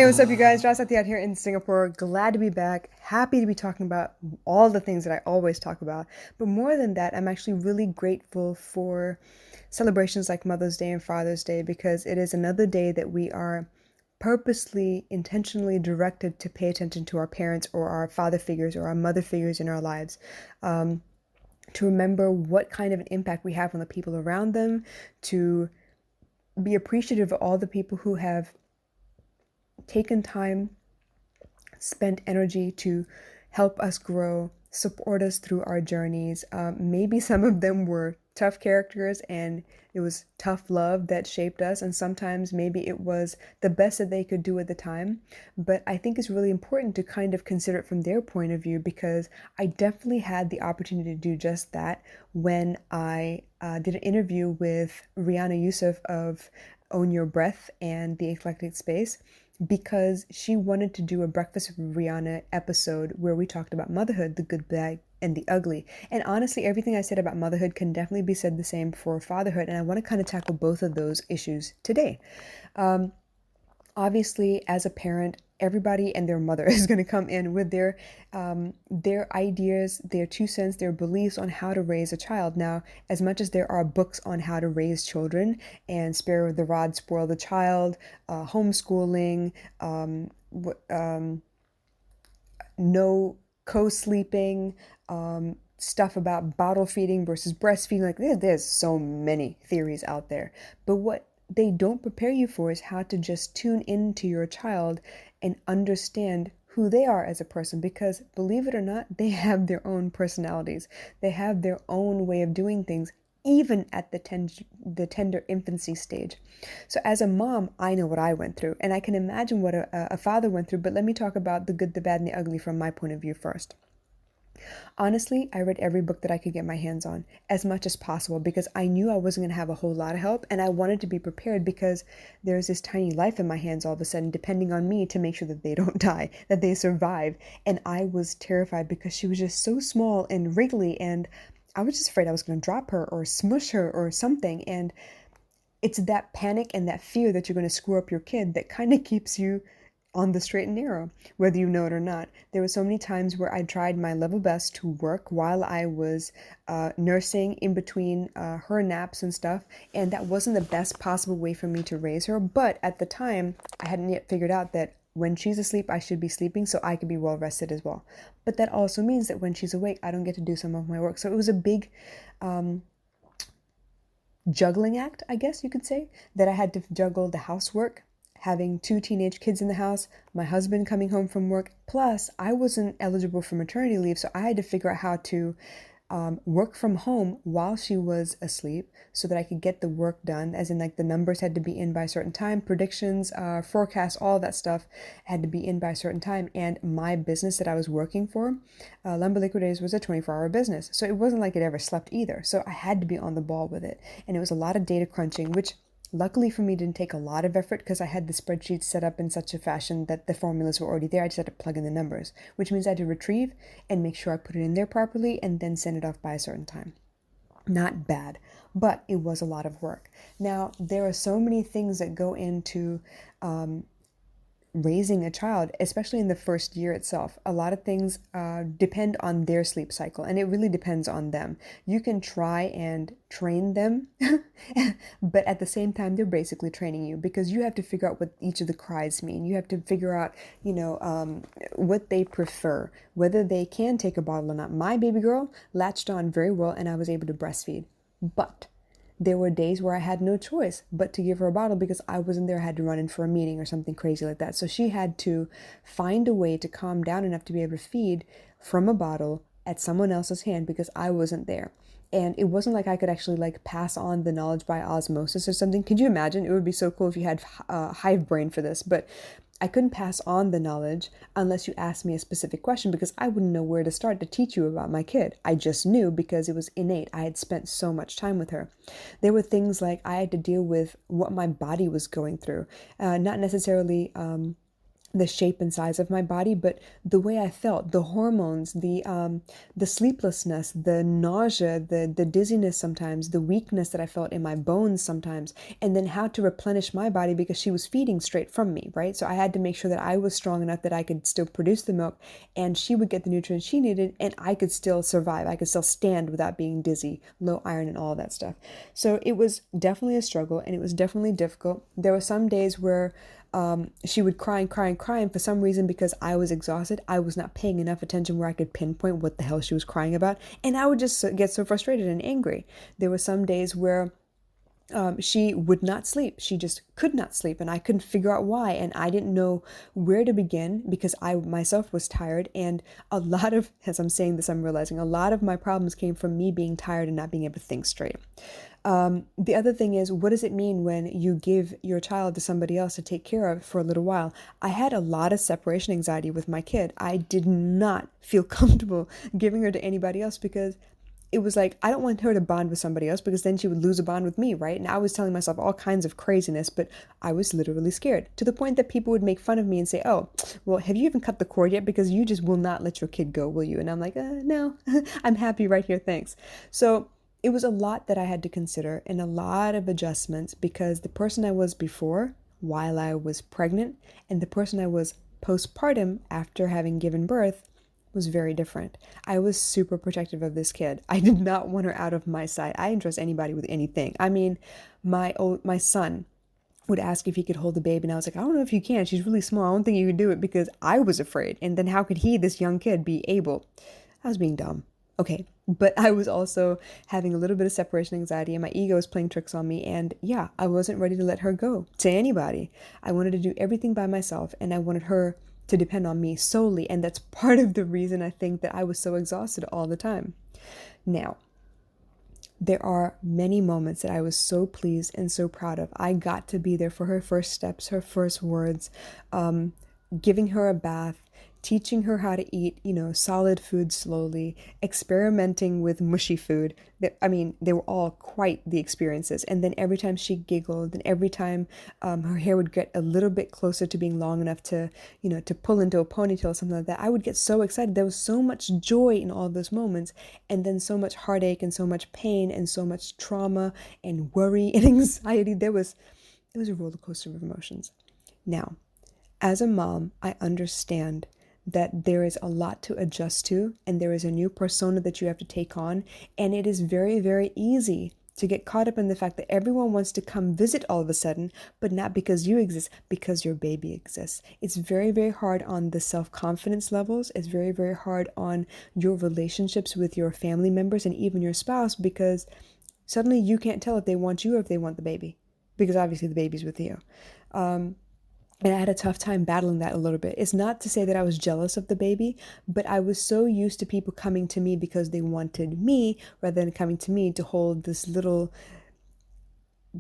Hey, what's up, you guys? Rasati out here in Singapore. Glad to be back. Happy to be talking about all the things that I always talk about. But more than that, I'm actually really grateful for celebrations like Mother's Day and Father's Day because it is another day that we are purposely, intentionally directed to pay attention to our parents or our father figures or our mother figures in our lives. Um, to remember what kind of an impact we have on the people around them, to be appreciative of all the people who have taken time, spent energy to help us grow, support us through our journeys. Maybe some of them were tough characters and it was tough love that shaped us, and sometimes maybe it was the best that they could do at the time. But I think it's really important to kind of consider it from their point of view because I definitely had the opportunity to do just that when I did an interview with Rihanna Youssef of Own Your Breath and The Eclectic Space because she wanted to do a Breakfast with Rihanna episode where we talked about motherhood, the good, bad, and the ugly. And honestly, everything I said about motherhood can definitely be said the same for fatherhood. And I want to kind of tackle both of those issues today. Um, Obviously, as a parent, everybody and their mother is going to come in with their ideas, their 2 cents, their beliefs on how to raise a child. Now, as much as there are books on how to raise children and spare the rod, spoil the child, homeschooling, no co-sleeping, stuff about bottle feeding versus breastfeeding. Like there's so many theories out there. But what they don't prepare you for is how to just tune into your child and understand who they are as a person because believe it or not, they have their own personalities. They have their own way of doing things even at the tender infancy stage. So as a mom, I know what I went through, and I can imagine what a father went through, but let me talk about the good, the bad, and the ugly from my point of view first. Honestly, I read every book that I could get my hands on as much as possible because I knew I wasn't going to have a whole lot of help and I wanted to be prepared because there's this tiny life in my hands all of a sudden, depending on me to make sure that they don't die, that they survive. And I was terrified because she was just so small and wriggly and I was just afraid I was going to drop her or smush her or something. And it's that panic and that fear that you're going to screw up your kid that kind of keeps you on the straight and narrow, whether you know it or not. There were so many times where I tried my level best to work while I was nursing in between her naps and stuff, and that wasn't the best possible way for me to raise her. But at the time, I hadn't yet figured out that when she's asleep, I should be sleeping so I could be well rested as well. But that also means that when she's awake, I don't get to do some of my work. So it was a big juggling act, I guess you could say, that I had to juggle the housework, having two teenage kids in the house, my husband coming home from work. Plus, I wasn't eligible for maternity leave, so I had to figure out how to work from home while she was asleep so that I could get the work done, as in, like, the numbers had to be in by a certain time, predictions, forecasts, all that stuff had to be in by a certain time. And my business that I was working for, Lumber Liquidators, was a 24-hour business. So it wasn't like it ever slept either. So I had to be on the ball with it. And it was a lot of data crunching, which luckily for me didn't take a lot of effort because I had the spreadsheet set up in such a fashion that the formulas were already there. I just had to plug in the numbers, which means I had to retrieve and make sure I put it in there properly and then send it off by a certain time. Not bad, but it was a lot of work. Now, there are so many things that go into raising a child, especially in the first year itself. A lot of things depend on their sleep cycle, and it really depends on them. You can try and train them, but at the same time, they're basically training you because you have to figure out what each of the cries mean. You have to figure out, what they prefer, whether they can take a bottle or not. My baby girl latched on very well, and I was able to breastfeed, but there were days where I had no choice but to give her a bottle because I wasn't there. I had to run in for a meeting or something crazy like that. So she had to find a way to calm down enough to be able to feed from a bottle at someone else's hand because I wasn't there. And it wasn't like I could actually like pass on the knowledge by osmosis or something. Could you imagine? It would be so cool if you had hive brain for this, but I couldn't pass on the knowledge unless you asked me a specific question because I wouldn't know where to start to teach you about my kid. I just knew because it was innate. I had spent so much time with her. There were things like I had to deal with what my body was going through, not necessarily the shape and size of my body, but the way I felt, the hormones, the sleeplessness, the nausea, the dizziness sometimes, the weakness that I felt in my bones sometimes, and then how to replenish my body because she was feeding straight from me, right? So I had to make sure that I was strong enough that I could still produce the milk and she would get the nutrients she needed and I could still survive. I could still stand without being dizzy, low iron and all that stuff. So it was definitely a struggle and it was definitely difficult. There were some days where she would cry and cry and cry, and for some reason, because I was exhausted, I was not paying enough attention where I could pinpoint what the hell she was crying about, and I would just get so frustrated and angry. There were some days where she would not sleep. She just could not sleep, and I couldn't figure out why. And I didn't know where to begin because I myself was tired. And a lot of, as I'm saying this, I'm realizing a lot of my problems came from me being tired and not being able to think straight. The other thing is, what does it mean when you give your child to somebody else to take care of for a little while? I had a lot of separation anxiety with my kid. I did not feel comfortable giving her to anybody else because it was like, I don't want her to bond with somebody else because then she would lose a bond with me, right? And I was telling myself all kinds of craziness, but I was literally scared to the point that people would make fun of me and say, oh, well, have you even cut the cord yet? Because you just will not let your kid go, will you? And I'm like, no, I'm happy right here, thanks. So it was a lot that I had to consider and a lot of adjustments because the person I was before, while I was pregnant, and the person I was postpartum after having given birth was very different. I was super protective of this kid. I did not want her out of my sight. I didn't trust anybody with anything. I mean, my son would ask if he could hold the baby, and I was like, I don't know if you can. She's really small. I don't think you could do it because I was afraid. And then how could he, this young kid, be able? I was being dumb. Okay. But I was also having a little bit of separation anxiety and my ego was playing tricks on me. And yeah, I wasn't ready to let her go to anybody. I wanted to do everything by myself and I wanted her to depend on me solely. And that's part of the reason I think that I was so exhausted all the time. Now, there are many moments that I was so pleased and so proud of. I got to be there for her first steps, her first words, giving her a bath, teaching her how to eat, solid food slowly, experimenting with mushy food. I mean, they were all quite the experiences. And then every time she giggled and every time her hair would get a little bit closer to being long enough to, to pull into a ponytail or something like that, I would get so excited. There was so much joy in all those moments. And then so much heartache and so much pain and so much trauma and worry and anxiety. It was a roller coaster of emotions. Now, as a mom, I understand that there is a lot to adjust to and there is a new persona that you have to take on. And it is very, very easy to get caught up in the fact that everyone wants to come visit all of a sudden, but not because you exist, because your baby exists. It's very, very hard on the self-confidence levels. It's very, very hard on your relationships with your family members and even your spouse because suddenly you can't tell if they want you or if they want the baby because obviously the baby's with you. And I had a tough time battling that a little bit. It's not to say that I was jealous of the baby, but I was so used to people coming to me because they wanted me rather than coming to me to hold this little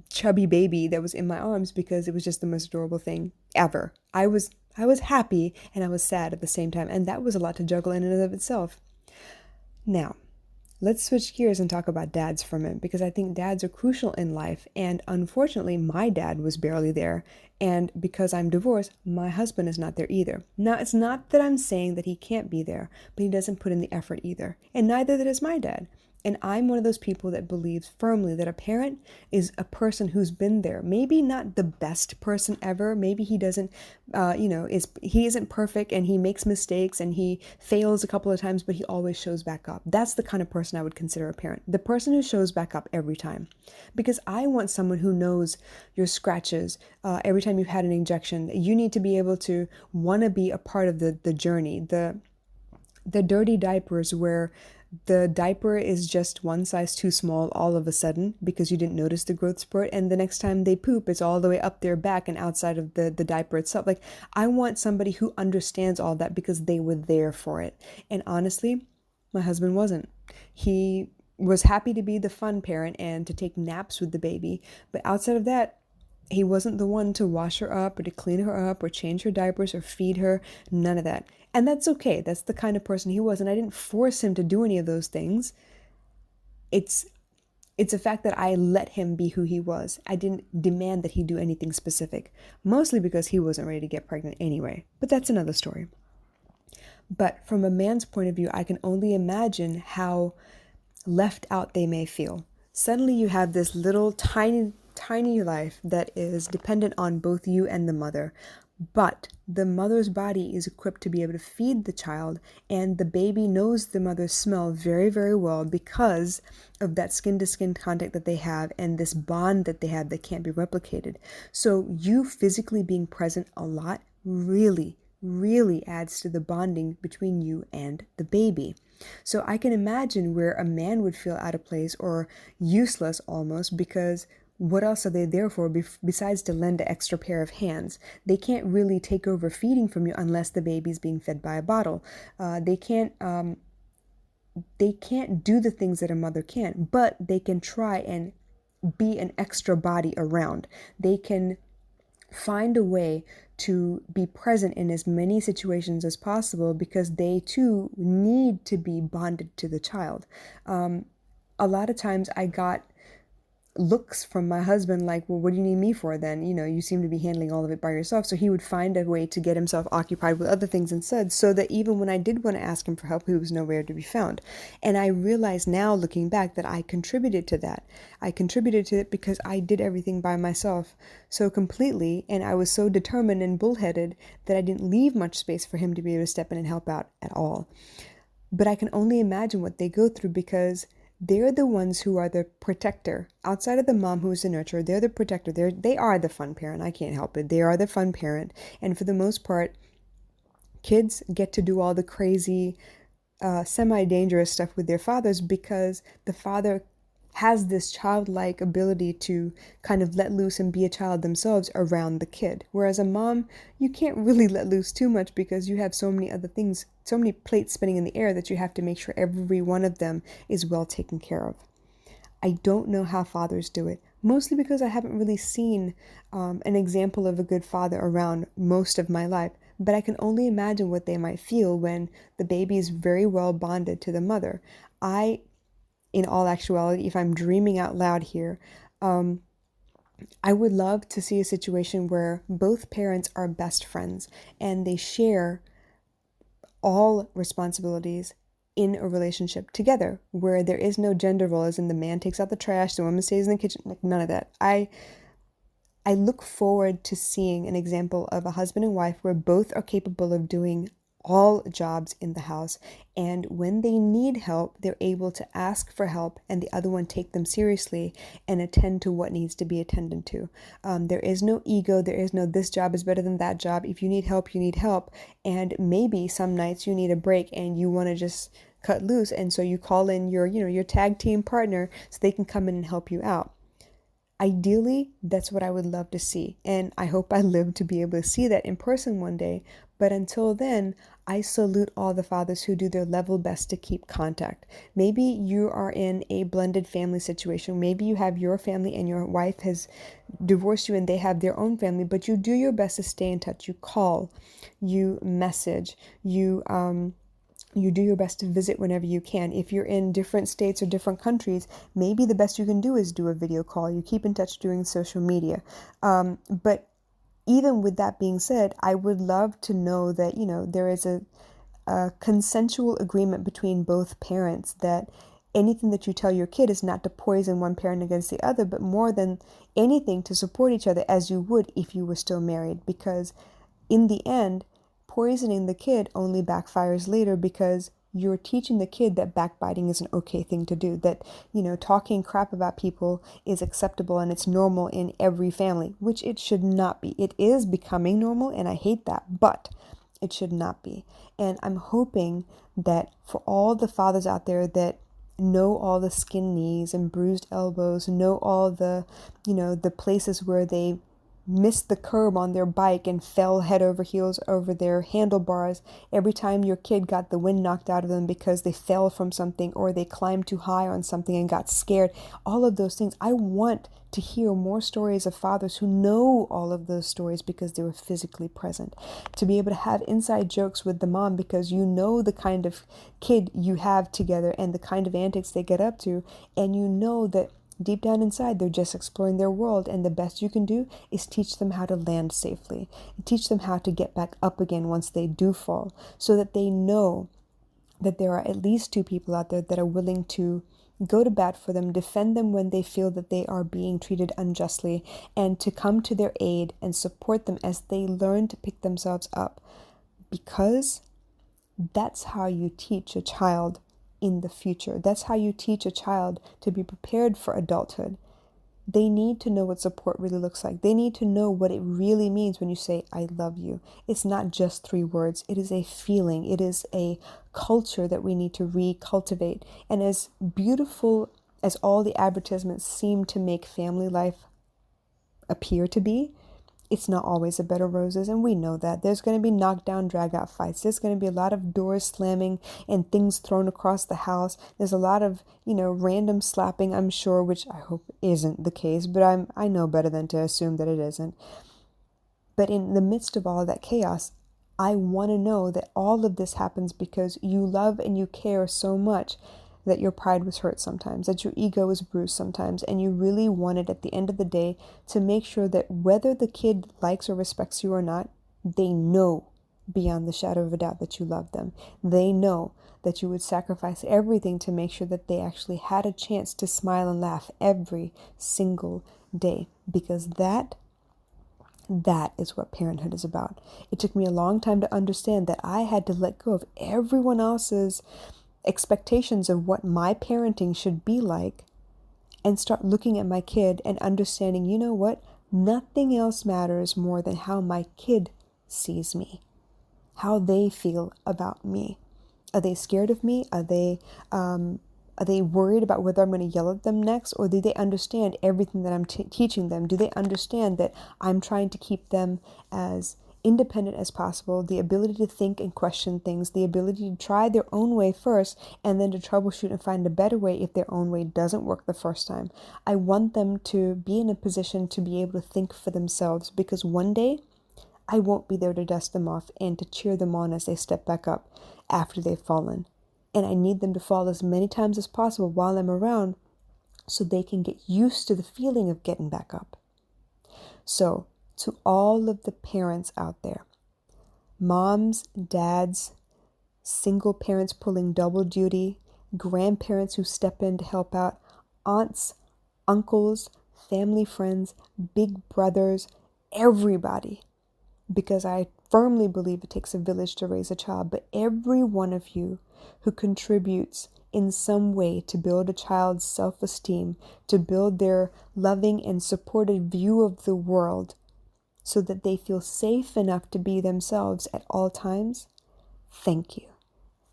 chubby baby that was in my arms because it was just the most adorable thing ever. I was happy and I was sad at the same time, and that was a lot to juggle in and of itself. Now, let's switch gears and talk about dads for a minute because I think dads are crucial in life. And unfortunately, my dad was barely there. And because I'm divorced, my husband is not there either. Now, it's not that I'm saying that he can't be there, but he doesn't put in the effort either. And neither does my dad. And I'm one of those people that believes firmly that a parent is a person who's been there. Maybe not the best person ever. Maybe he doesn't, he isn't perfect and he makes mistakes and he fails a couple of times, but he always shows back up. That's the kind of person I would consider a parent. The person who shows back up every time. Because I want someone who knows your scratches every time you've had an injection. You need to be able to want to be a part of the journey. The dirty diapers where the diaper is just one size too small all of a sudden because you didn't notice the growth spurt, and the next time they poop it's all the way up their back and outside of the diaper itself. Like, I want somebody who understands all that because they were there for it. And honestly, my husband wasn't. He was happy to be the fun parent and to take naps with the baby, but outside of that, he wasn't the one to wash her up or to clean her up or change her diapers or feed her, none of that. And that's okay. That's the kind of person he was. And I didn't force him to do any of those things. It's It's a fact that I let him be who he was. I didn't demand that he do anything specific, mostly because he wasn't ready to get pregnant anyway. But that's another story. But from a man's point of view, I can only imagine how left out they may feel. Suddenly you have this little tiny life that is dependent on both you and the mother. But the mother's body is equipped to be able to feed the child, and the baby knows the mother's smell very, very well because of that skin to skin contact that they have and this bond that they have that can't be replicated. So, you physically being present a lot really adds to the bonding between you and the baby. So I can imagine where a man would feel out of place or useless almost, because what else are they there for besides to lend an extra pair of hands? They can't really take over feeding from you unless the baby's being fed by a bottle. They can't do the things that a mother can, but they can try and be an extra body around. They can find a way to be present in as many situations as possible because they too need to be bonded to the child. A lot of times I got looks from my husband like, well, what do you need me for then? You seem to be handling all of it by yourself. So he would find a way to get himself occupied with other things instead, so that even when I did want to ask him for help, he was nowhere to be found. And I realize now, looking back, that I contributed to that. I contributed to it because I did everything by myself so completely, and I was so determined and bullheaded that I didn't leave much space for him to be able to step in and help out at all. But I can only imagine what they go through, because they're the ones who are the protector. Outside of the mom who's the nurturer, they're the protector. They are the fun parent. I can't help it. They are the fun parent. And for the most part, kids get to do all the crazy, semi-dangerous stuff with their fathers because the father has this childlike ability to kind of let loose and be a child themselves around the kid. Whereas a mom, you can't really let loose too much because you have so many other things, so many plates spinning in the air that you have to make sure every one of them is well taken care of. I don't know how fathers do it, mostly because I haven't really seen an example of a good father around most of my life. But I can only imagine what they might feel when the baby is very well bonded to the mother. In all actuality, if I'm dreaming out loud here, I would love to see a situation where both parents are best friends and they share all responsibilities in a relationship together, where there is no gender role, as in the man takes out the trash, the woman stays in the kitchen, like none of that. I look forward to seeing an example of a husband and wife where both are capable of doing all jobs in the house, and when they need help, they're able to ask for help and the other one take them seriously and attend to what needs to be attended to. There is no ego, there is no this job is better than that job. If you need help, you need help, and maybe some nights you need a break and you want to just cut loose, and so you call in your tag team partner so they can come in and help you out. Ideally, that's what I would love to see, and I hope I live to be able to see that in person one day. But until then, I salute all the fathers who do their level best to keep contact. Maybe you are in a blended family situation. Maybe you have your family and your wife has divorced you and they have their own family, but you do your best to stay in touch. You call, you message, you do your best to visit whenever you can. If you're in different states or different countries, maybe the best you can do is do a video call. You keep in touch doing social media. But even with that being said, I would love to know that, there is a consensual agreement between both parents that anything that you tell your kid is not to poison one parent against the other, but more than anything to support each other as you would if you were still married. Because in the end, poisoning the kid only backfires later, because you're teaching the kid that backbiting is an okay thing to do, that, talking crap about people is acceptable and it's normal in every family, which it should not be. It is becoming normal, and I hate that, but it should not be. And I'm hoping that for all the fathers out there that know all the skin knees and bruised elbows, know all the places where they missed the curb on their bike and fell head over heels over their handlebars every time your kid got the wind knocked out of them because they fell from something or they climbed too high on something and got scared. All of those things. I want to hear more stories of fathers who know all of those stories because they were physically present. To be able to have inside jokes with the mom because you know the kind of kid you have together and the kind of antics they get up to, and you know that Deep down inside, they're just exploring their world, and the best you can do is teach them how to land safely and teach them how to get back up again once they do fall, so that they know that there are at least two people out there that are willing to go to bat for them, defend them when they feel that they are being treated unjustly, and to come to their aid and support them as they learn to pick themselves up. Because that's how you teach a child in the future. That's how you teach a child to be prepared for adulthood. They need to know what support really looks like. They need to know what it really means when you say, I love you. It's not just 3 words. It is a feeling. It is a culture that we need to recultivate. And as beautiful as all the advertisements seem to make family life appear to be, it's not always a bed of roses, and we know that. There's going to be knockdown, drag-out fights. There's going to be a lot of doors slamming and things thrown across the house. There's a lot of, random slapping, I'm sure, which I hope isn't the case, but I know better than to assume that it isn't. But in the midst of all that chaos, I want to know that all of this happens because you love and you care so much that your pride was hurt sometimes, that your ego was bruised sometimes, and you really wanted at the end of the day to make sure that whether the kid likes or respects you or not, they know beyond the shadow of a doubt that you love them. They know that you would sacrifice everything to make sure that they actually had a chance to smile and laugh every single day, because that is what parenthood is about. It took me a long time to understand that I had to let go of everyone else's expectations of what my parenting should be like and start looking at my kid and understanding, you know what? Nothing else matters more than how my kid sees me, how they feel about me. Are they scared of me? Are they worried about whether I'm going to yell at them next? Or do they understand everything that I'm teaching them? Do they understand that I'm trying to keep them as independent as possible, the ability to think and question things, the ability to try their own way first, and then to troubleshoot and find a better way if their own way doesn't work the first time? I want them to be in a position to be able to think for themselves, because one day I won't be there to dust them off and to cheer them on as they step back up after they've fallen. And I need them to fall as many times as possible while I'm around so they can get used to the feeling of getting back up. So, to all of the parents out there, moms, dads, single parents pulling double duty, grandparents who step in to help out, aunts, uncles, family friends, big brothers, everybody. Because I firmly believe it takes a village to raise a child, but every one of you who contributes in some way to build a child's self-esteem, to build their loving and supported view of the world so that they feel safe enough to be themselves at all times, thank you.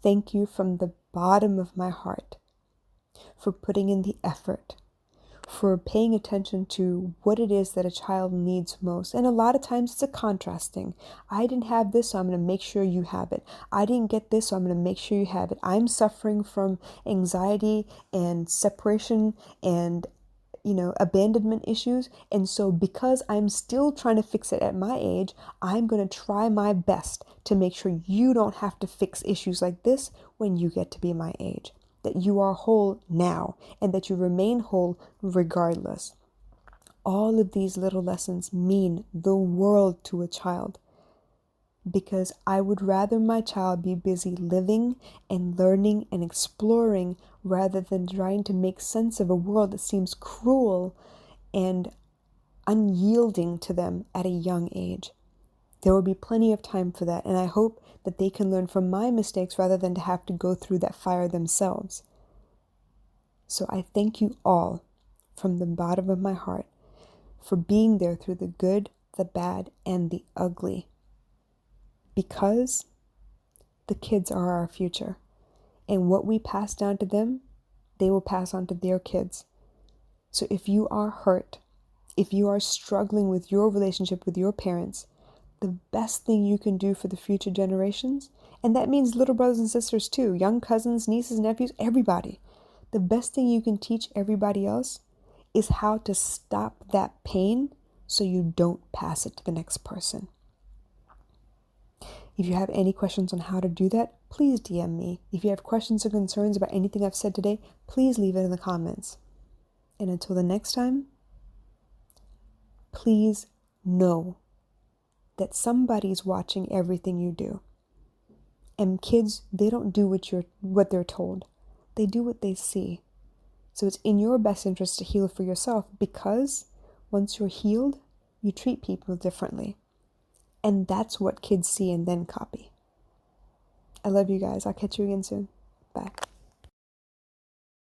Thank you from the bottom of my heart for putting in the effort, for paying attention to what it is that a child needs most. And a lot of times it's a contrast thing. I didn't have this, so I'm going to make sure you have it. I didn't get this, so I'm going to make sure you have it. I'm suffering from anxiety and separation and abandonment issues. And so because I'm still trying to fix it at my age, I'm going to try my best to make sure you don't have to fix issues like this when you get to be my age. That you are whole now and that you remain whole regardless. All of these little lessons mean the world to a child, because I would rather my child be busy living and learning and exploring rather than trying to make sense of a world that seems cruel and unyielding to them at a young age. There will be plenty of time for that, and I hope that they can learn from my mistakes rather than to have to go through that fire themselves. So I thank you all from the bottom of my heart for being there through the good, the bad, and the ugly. Because the kids are our future, and what we pass down to them, they will pass on to their kids. So if you are hurt, if you are struggling with your relationship with your parents, the best thing you can do for the future generations, and that means little brothers and sisters too, young cousins, nieces, nephews, everybody. The best thing you can teach everybody else is how to stop that pain so you don't pass it to the next person. If you have any questions on how to do that, please DM me. If you have questions or concerns about anything I've said today, please leave it in the comments. And until the next time, please know that somebody's watching everything you do. And kids, they don't do what they're told. They do what they see. So it's in your best interest to heal for yourself, because once you're healed, you treat people differently. And that's what kids see and then copy. I love you guys. I'll catch you again soon. Bye.